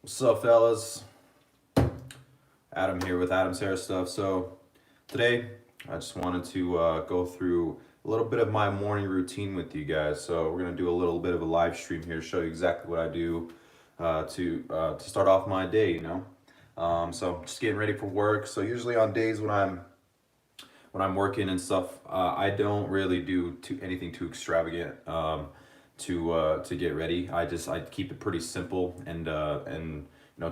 What's up, fellas? Adam here with Adam's Hair Stuff. So today I just wanted to go through a little bit of my morning routine with you guys. So we're gonna do a little bit of a live stream here to show you exactly what I do to start off my day. So just getting ready for work. So usually on days when I'm working and stuff, I don't really do anything too extravagant to get ready. I keep it pretty simple and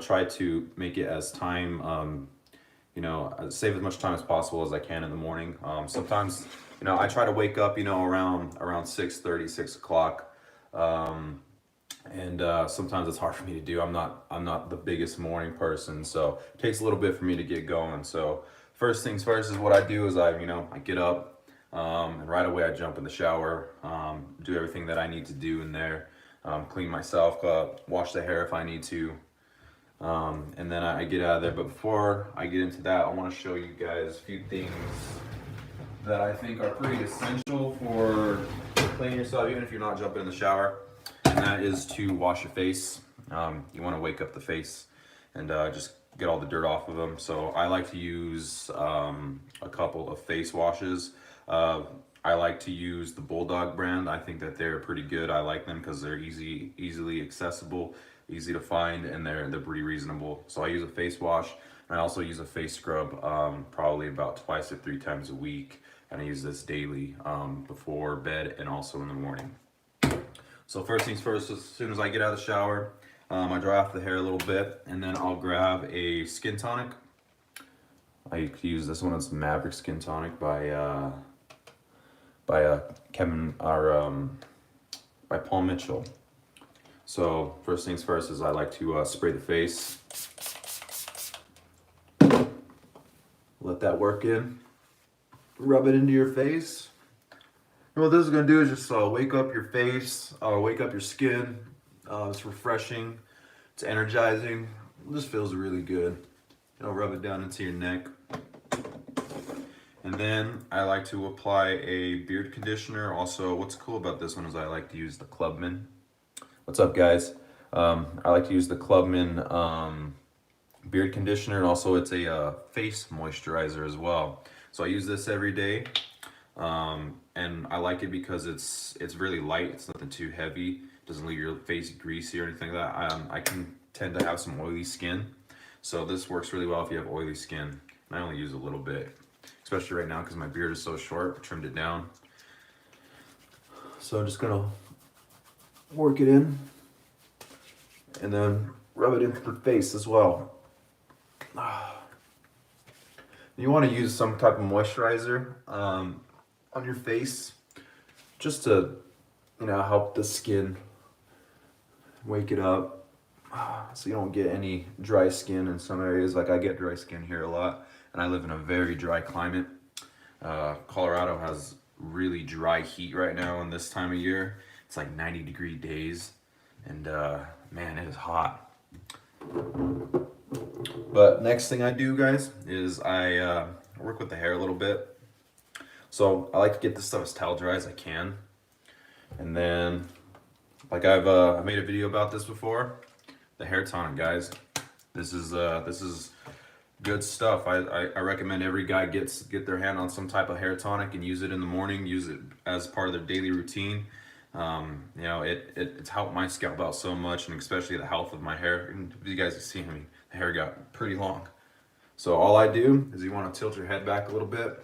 try to make it as time save as much time as possible as I can in the morning. Sometimes I try to wake up around 6:30, 6 o'clock. And sometimes it's hard for me to do. I'm not the biggest morning person, so it takes a little bit for me to get going. So first things first is what I do is I get up, and right away I jump in the shower, do everything that I need to do in there, clean myself up, wash the hair if I need to, and then I get out of there. But before I get into that, I want to show you guys a few things that I think are pretty essential for cleaning yourself, even if you're not jumping in the shower. And that is to wash your face. You want to wake up the face and just get all the dirt off of them. So I like to use a couple of face washes. I like to use the Bulldog brand. I think that they're pretty good. I like them because they're easily accessible, easy to find, and they're pretty reasonable. So I use a face wash, and I also use a face scrub probably about 2 to 3 times a week. And I use this daily before bed and also in the morning. So first things first, as soon as I get out of the shower, I dry off the hair a little bit, and then I'll grab a skin tonic. I use this one. It's Mvrk Skin Tonic by Kevin or by Paul Mitchell. So first things first is I like to spray the face. Let that work in. Rub it into your face. And what this is going to do is just wake up your face, wake up your skin. It's refreshing, it's energizing. It just feels really good. Rub it down into your neck. And then I like to apply a beard conditioner. Also, what's cool about this one is I like to use the Clubman. What's up, guys? I like to use the Clubman beard conditioner, and also it's a face moisturizer as well. So I use this every day. And I like it because it's really light. It's nothing too heavy. It doesn't leave your face greasy or anything like that. I can tend to have some oily skin, so this works really well if you have oily skin. And I only use a little bit, especially right now because my beard is so short. I trimmed it down. So I'm just gonna work it in and then rub it into the face as well. You want to use some type of moisturizer on your face, just to help the skin wake it up, so you don't get any dry skin in some areas. Like I get dry skin here a lot, and I live in a very dry climate. Colorado has really dry heat right now, and this time of year it's like 90-degree days, and man, it is hot. But next thing I do, guys, is I work with the hair a little bit. So I like to get this stuff as towel dry as I can. And then, like I've made a video about this before, the hair tonic, guys. This is good stuff. I recommend every guy get their hand on some type of hair tonic and use it in the morning. Use it as part of their daily routine. It's helped my scalp out so much, and especially the health of my hair. And if you guys can see me, the hair got pretty long. So all I do is you want to tilt your head back a little bit.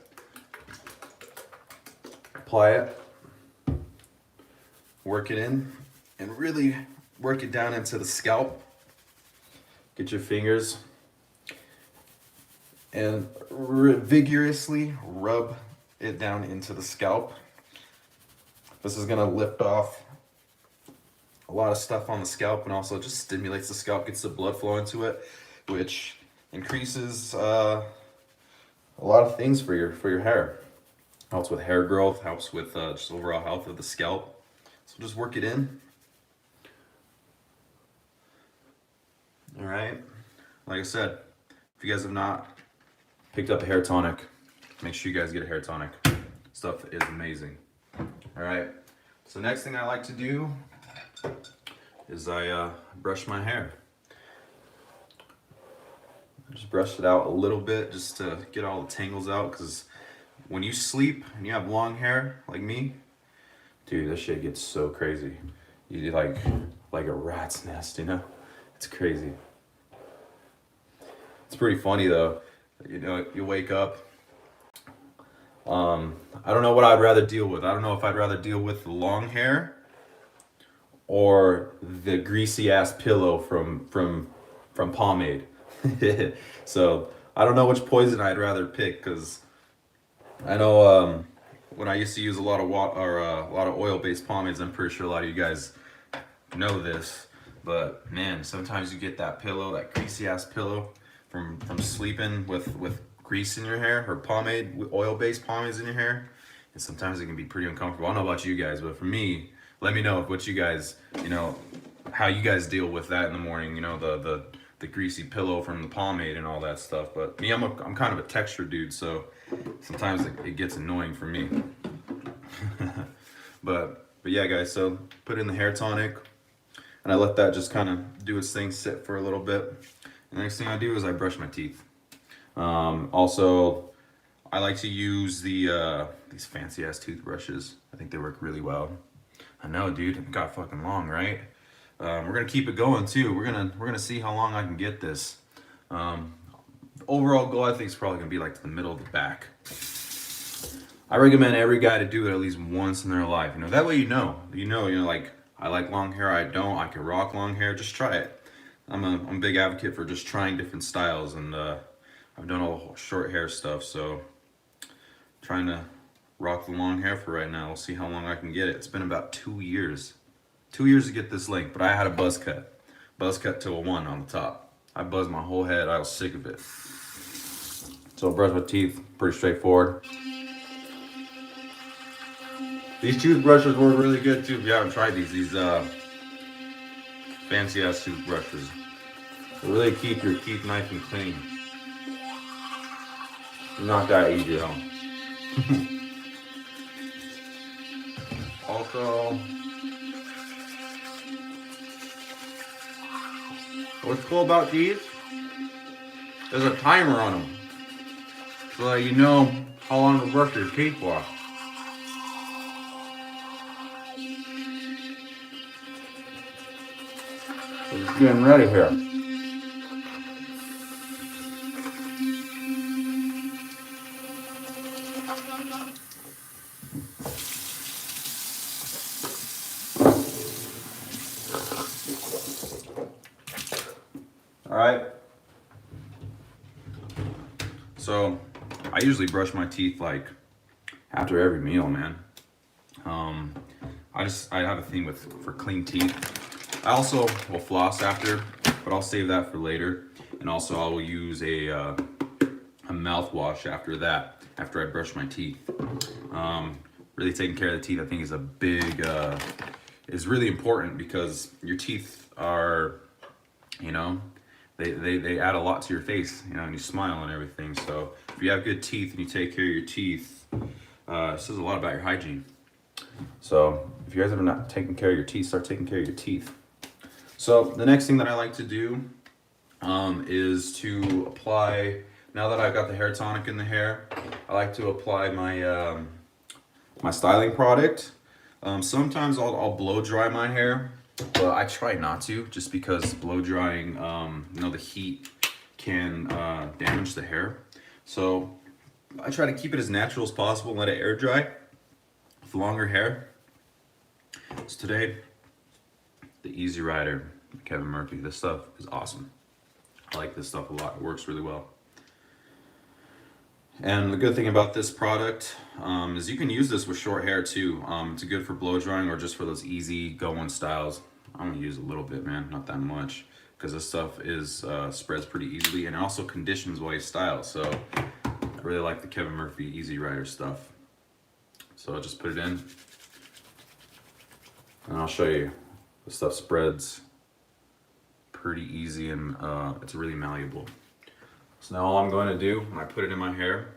Apply it, work it in, and really work it down into the scalp. Get your fingers and vigorously rub it down into the scalp. This is going to lift off a lot of stuff on the scalp, and also just stimulates the scalp, gets the blood flow into it, which increases a lot of things for your hair. Helps with hair growth, helps with just overall health of the scalp. So just work it in. All right. Like I said, if you guys have not picked up a hair tonic, make sure you guys get a hair tonic. Stuff is amazing. All right. So next thing I like to do is I brush my hair. I just brushed it out a little bit just to get all the tangles out, because when you sleep and you have long hair like me, dude, this shit gets so crazy. You like a rat's nest, you know? It's crazy. It's pretty funny though. You know, you wake up. I don't know what I'd rather deal with. I don't know if I'd rather deal with the long hair or the greasy ass pillow from pomade. So I don't know which poison I'd rather pick, because I know when I used to use a lot of a lot of oil-based pomades, I'm pretty sure a lot of you guys know this, but man, sometimes you get that pillow, that greasy ass pillow from sleeping with grease in your hair, or pomade, oil-based pomades in your hair, and sometimes it can be pretty uncomfortable. I don't know about you guys, but for me, let me know what you guys, you know, how you guys deal with that in the morning, you know, the greasy pillow from the pomade and all that stuff. But me, I'm kind of a texture dude, so sometimes it gets annoying for me. but yeah, guys, so put in the hair tonic, and I let that just kind of do its thing, sit for a little bit. The next thing I do is I brush my teeth. Also, I like to use these fancy ass toothbrushes. I think they work really well. I know, dude, it got fucking long, right? We're gonna keep it going too. We're gonna see how long I can get this. The overall goal, I think, is probably gonna be like to the middle of the back. I recommend every guy to do it at least once in their life. You know, that way you know, like, I like long hair, I don't, I can rock long hair, just try it. I'm a big advocate for just trying different styles, and I've done all short hair stuff, so trying to rock the long hair for right now. We'll see how long I can get it. It's been about 2 years. 2 years to get this length, but I had a buzz cut to a 1 on the top. I buzzed my whole head. I was sick of it. So I brush my teeth, pretty straightforward. These toothbrushes work really good too. If you haven't tried these fancy ass toothbrushes, they really keep your teeth nice and clean. Not that easy though. Also, what's cool about these, there's a timer on them, so that you know how long to brush your teeth for. So just getting ready here. Alright, so I usually brush my teeth like after every meal, man. I have a thing for clean teeth. I also will floss after, but I'll save that for later. And also I will use a mouthwash after that, after I brush my teeth. Really taking care of the teeth, I think, is really important, because your teeth are, you know, they add a lot to your face, you know, and you smile and everything. So if you have good teeth and you take care of your teeth, it says a lot about your hygiene. So if you guys ever not taking care of your teeth, start taking care of your teeth. So the next thing that I like to do is to apply, now that I've got the hair tonic in the hair, I like to apply my my styling product. Sometimes I'll blow dry my hair, but I try not to, just because blow drying, you know, the heat can damage the hair. So I try to keep it as natural as possible and let it air dry with longer hair. So today, the Easy Rider, Kevin Mvrk. This stuff is awesome. I like this stuff a lot. It works really well. And the good thing about this product is you can use this with short hair too. It's good for blow drying or just for those easy going styles. I'm gonna use a little bit, man, not that much, because this stuff is spreads pretty easily, and it also conditions while you style. So I really like the Kevin Mvrk Easy Rider stuff. So I'll just put it in, and I'll show you. The stuff spreads pretty easy, and it's really malleable. So now all I'm going to do when I put it in my hair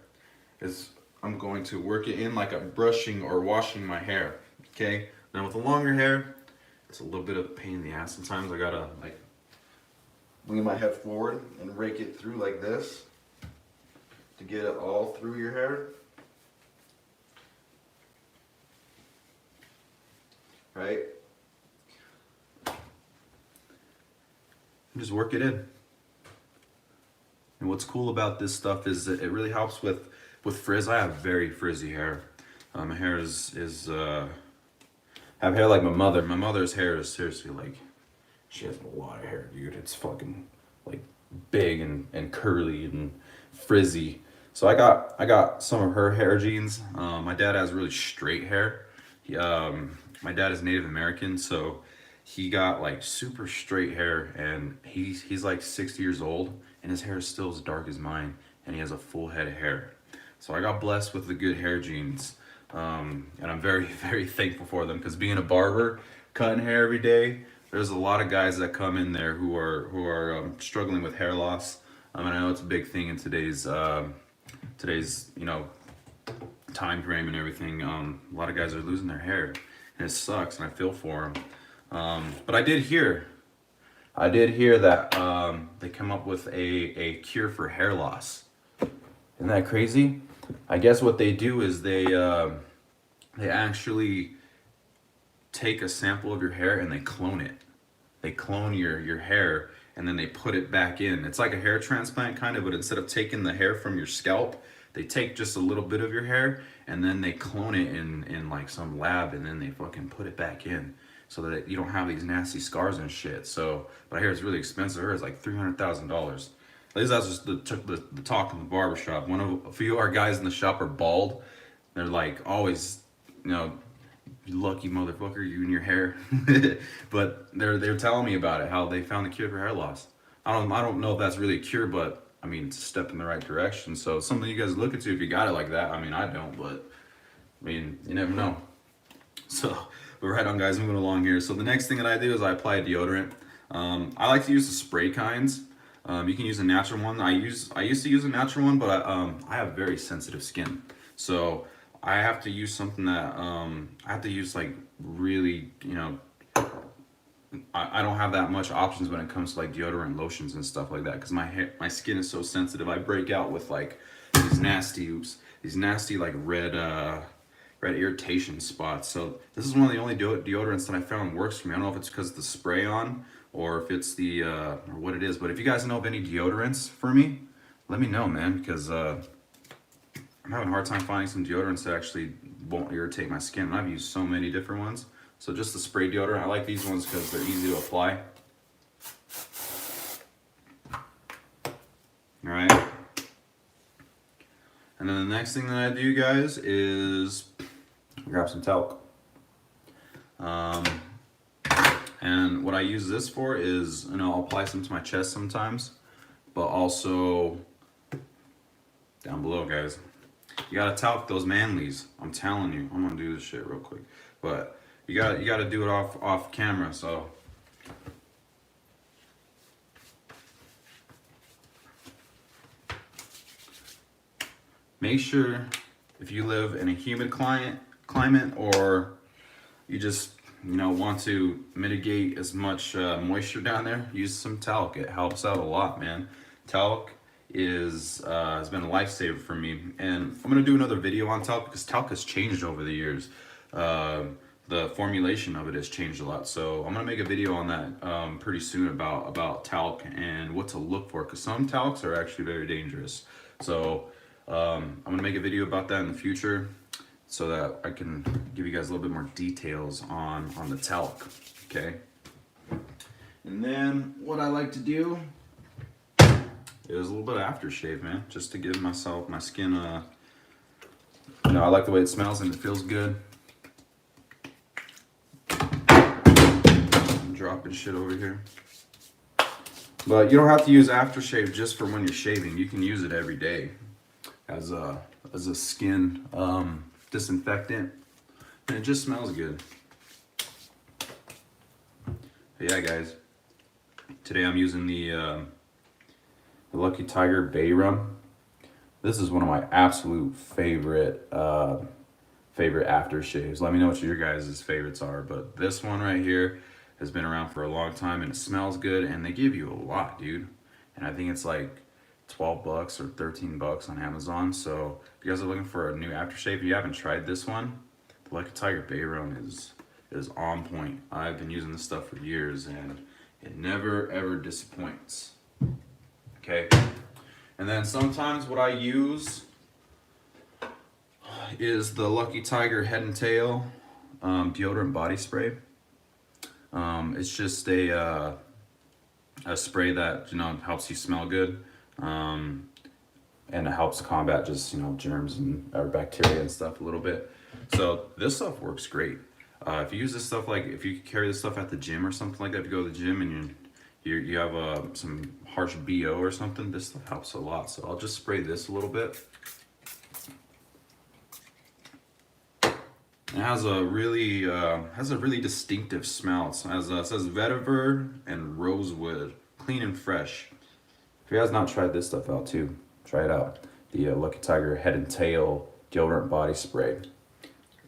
is I'm going to work it in like I'm brushing or washing my hair, okay? Now with the longer hair, it's a little bit of a pain in the ass. Sometimes I gotta like lean my head forward and rake it through like this to get it all through your hair. Right? Just work it in. And what's cool about this stuff is that it really helps with frizz. I have very frizzy hair. My hair is I have hair like my mother. My mother's hair is seriously like, she has a lot of hair, dude. It's fucking like big and curly and frizzy. So I got some of her hair genes. My dad has really straight hair. My dad is Native American, so he got like super straight hair, and he's like 60 years old, and his hair is still as dark as mine, and he has a full head of hair. So I got blessed with the good hair genes, and I'm very, very thankful for them, because being a barber, cutting hair every day, there's a lot of guys that come in there who are struggling with hair loss. And I know it's a big thing in today's time frame and everything. A lot of guys are losing their hair, and it sucks, and I feel for them. But I did hear that they come up with a cure for hair loss. Isn't that crazy? I guess what they do is they actually take a sample of your hair and they clone it. They clone your hair, and then they put it back in. It's like a hair transplant kind of, but instead of taking the hair from your scalp, they take just a little bit of your hair and then they clone it in like some lab, and then they fucking put it back in so that you don't have these nasty scars and shit. So, but I hear it's really expensive. I heard it's like $300,000. At least that's just the talk in the barbershop. A few of our guys in the shop are bald. They're like always, you lucky motherfucker, you and your hair. But they're telling me about it, how they found the cure for hair loss. I don't know if that's really a cure, but I mean, it's a step in the right direction. So it's something you guys look into if you got it like that. I mean, I don't, but I mean, you never know. So, but right on, guys, moving along here. So the next thing that I do is I apply a deodorant. I like to use the spray kinds. You can use a natural one. I used to use a natural one, but I have very sensitive skin. So I have to use something that I have to use like really, I don't have that much options when it comes to like deodorant, lotions and stuff like that, because my skin is so sensitive. I break out with like these nasty like red irritation spots. So this is one of the only deodorants that I found works for me. I don't know if it's because of the spray on or if it's the or what it is, but if you guys know of any deodorants for me, let me know, man, because I'm having a hard time finding some deodorants that actually won't irritate my skin. And I've used so many different ones. So just the spray deodorant, I like these ones because they're easy to apply. All right. And then the next thing that I do, guys, is grab some talc. And what I use this for is, I'll apply some to my chest sometimes, but also down below, guys. You gotta talc those manlies. I'm telling you. I'm gonna do this shit real quick, but you gotta do it off camera. So make sure, if you live in a humid climate, or you just want to mitigate as much moisture down there, use some talc. It helps out a lot, man. Talc has been a lifesaver for me, and I'm gonna do another video on talc because talc has changed over the years. The formulation of it has changed a lot, so I'm gonna make a video on that pretty soon about talc and what to look for, because some talcs are actually very dangerous. So I'm gonna make a video about that in the future so that I can give you guys a little bit more details on the talc. Okay, and then what I like to do is a little bit of aftershave, man, just to give my skin I like the way it smells and it feels good. I'm dropping shit over here. But you don't have to use aftershave just for when you're shaving. You can use it every day as a skin disinfectant, and it just smells good. But yeah, guys, today I'm using the Lucky Tiger Bay Rum. This is one of my absolute favorite aftershaves. Let me know what your guys' favorites are, but this one right here has been around for a long time, and it smells good, and they give you a lot, dude. And I think it's like 12 bucks or 13 bucks on Amazon. So if you guys are looking for a new aftershave, if you haven't tried this one, the Lucky Tiger Bay Rum is on point. I've been using this stuff for years, and it never ever disappoints. Okay. And then sometimes what I use is the Lucky Tiger Head and Tail deodorant body spray. It's just a spray that, you know, helps you smell good, and it helps combat just, you know, germs and or bacteria and stuff a little bit. So this stuff works great. If you use this stuff, like if you carry this stuff at the gym or something like that, if you go to the gym and you have some harsh BO or something, this stuff helps a lot. So I'll just spray this a little bit. It has a really distinctive smell. It says vetiver and rosewood, clean and fresh. If you guys not tried this stuff out too, try it out. The Lucky Tiger Head and Tail deodorant body spray.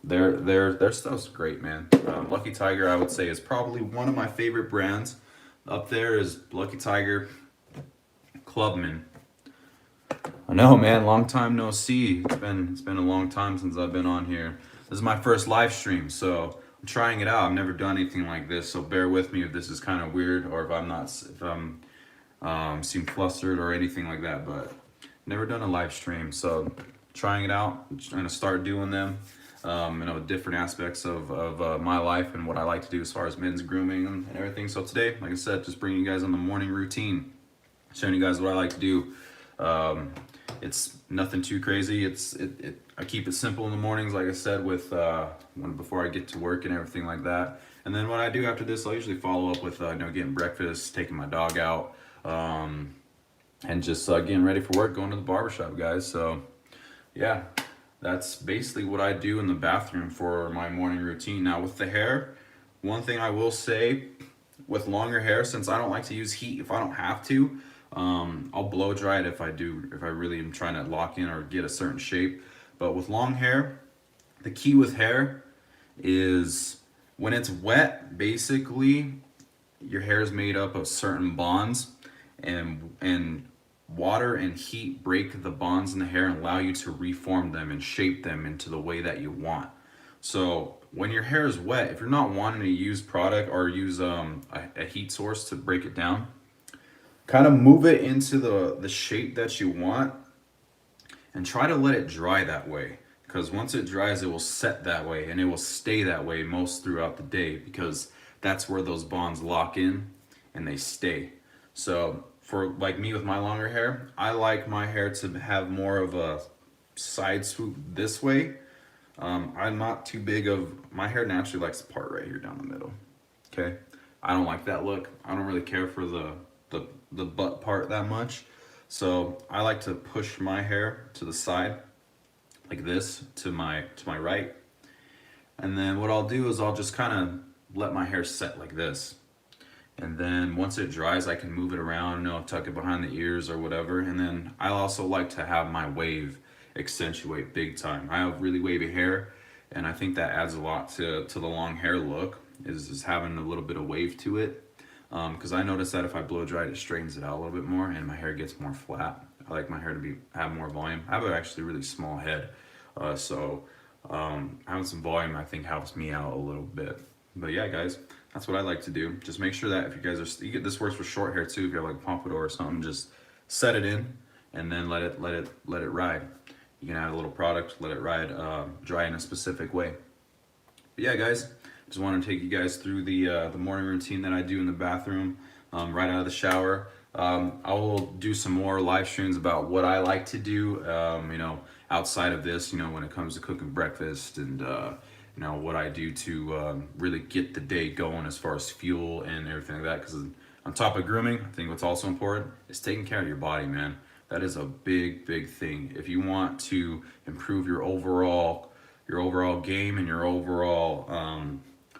Their stuff's great, man. Lucky Tiger, I would say, is probably one of my favorite brands. Up there is Lucky Tiger, Clubman. I know, man. Long time no see. It's been a long time since I've been on here. This is my first live stream, so I'm trying it out. I've never done anything like this, so bear with me if this is kind of weird or if I'm seem flustered or anything like that. But never done a live stream, so trying it out. I'm trying to start doing them. You know, different aspects of my life and what I like to do as far as men's grooming and everything. So today, like I said, just bringing you guys on the morning routine, showing you guys what I like to do. It's nothing too crazy. I keep it simple in the mornings, like I said, with before I get to work and everything like that. And then what I do after this, I'll usually follow up with you know, getting breakfast, taking my dog out, and just getting ready for work, going to the barbershop, guys. So yeah. That's basically what I do in the bathroom for my morning routine. Now with the hair, one thing I will say with longer hair, since I don't like to use heat if I don't have to, I'll blow dry it if I really am trying to lock in or get a certain shape. But with long hair, the key with hair is when it's wet, basically your hair is made up of certain bonds, and water and heat break the bonds in the hair and allow you to reform them and shape them into the way that you want. So when your hair is wet, if you're not wanting to use product or use a heat source to break it down, kind of move it into the shape that you want and try to let it dry that way. Because once it dries, it will set that way and it will stay that way most throughout the day, because that's where those bonds lock in and they stay. So for like me with my longer hair, I like my hair to have more of a side swoop this way. I'm not too big of, my hair naturally likes to part right here down the middle. Okay, I don't like that look. I don't really care for the butt part that much. So I like to push my hair to the side like this to my right. And then what I'll do is I'll just kind of let my hair set like this. And then once it dries, I can move it around, you know, tuck it behind the ears or whatever. And then I also like to have my wave accentuate big time. I have really wavy hair, and I think that adds a lot to the long hair look, is having a little bit of wave to it. Because I notice that if I blow dry it straightens it out a little bit more and my hair gets more flat. I like my hair to have more volume. I have actually really small head, so having some volume I think helps me out a little bit. But yeah, guys, that's what I like to do. Just make sure that if you guys are, this works for short hair too. If you have like pompadour or something, just set it in and then let it ride. You can add a little product, let it ride, dry in a specific way. But yeah, guys, just want to take you guys through the morning routine that I do in the bathroom, right out of the shower. I will do some more live streams about what I like to do, you know, outside of this, you know, when it comes to cooking breakfast and you know, what I do to really get the day going as far as fuel and everything like that. Because on top of grooming, I think what's also important is taking care of your body, man. That is a big thing. If you want to improve your overall game and your overall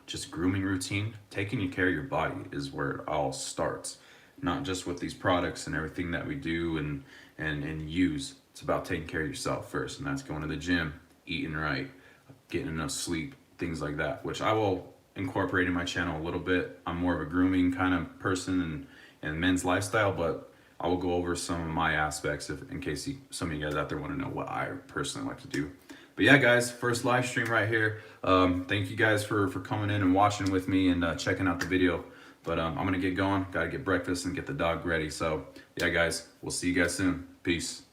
just grooming routine, taking care of your body is where it all starts. Not just with these products and everything that we do and use. It's about taking care of yourself first, and that's going to the gym, eating right, getting enough sleep, things like that, which I will incorporate in my channel a little bit. I'm more of a grooming kind of person and men's lifestyle, but I will go over some of my aspects in case some of you guys out there want to know what I personally like to do. But yeah, guys, first live stream right here. Thank you guys for coming in and watching with me and checking out the video. But I'm going to get going. Got to get breakfast and get the dog ready. So yeah, guys, we'll see you guys soon. Peace.